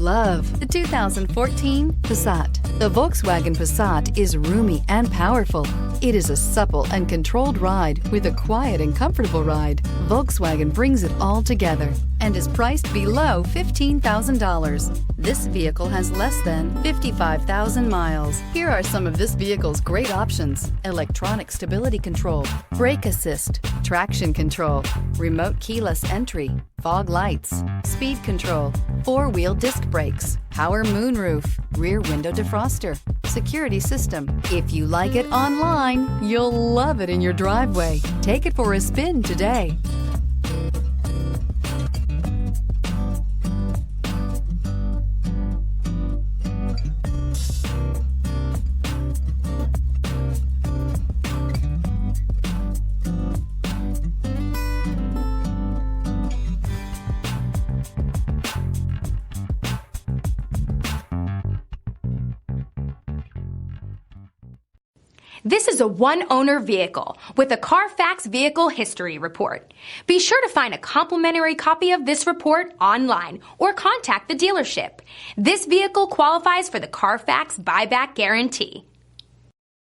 love the 2014 Passat. The Volkswagen Passat is roomy and powerful. It is a supple and controlled ride with a quiet and comfortable ride. Volkswagen brings it all together and is priced below $15,000. This vehicle has less than 55,000 miles. Here are some of this vehicle's great options: electronic stability control, brake assist, traction control, remote keyless entry, fog lights, speed control, four-wheel disc brakes, power moonroof, rear window defroster, security system. If you like it online, you'll love it in your driveway. Take it for a spin today. This is a one-owner vehicle with a Carfax Vehicle History Report. Be sure to find a complimentary copy of this report online or contact the dealership. This vehicle qualifies for the Carfax Buyback Guarantee.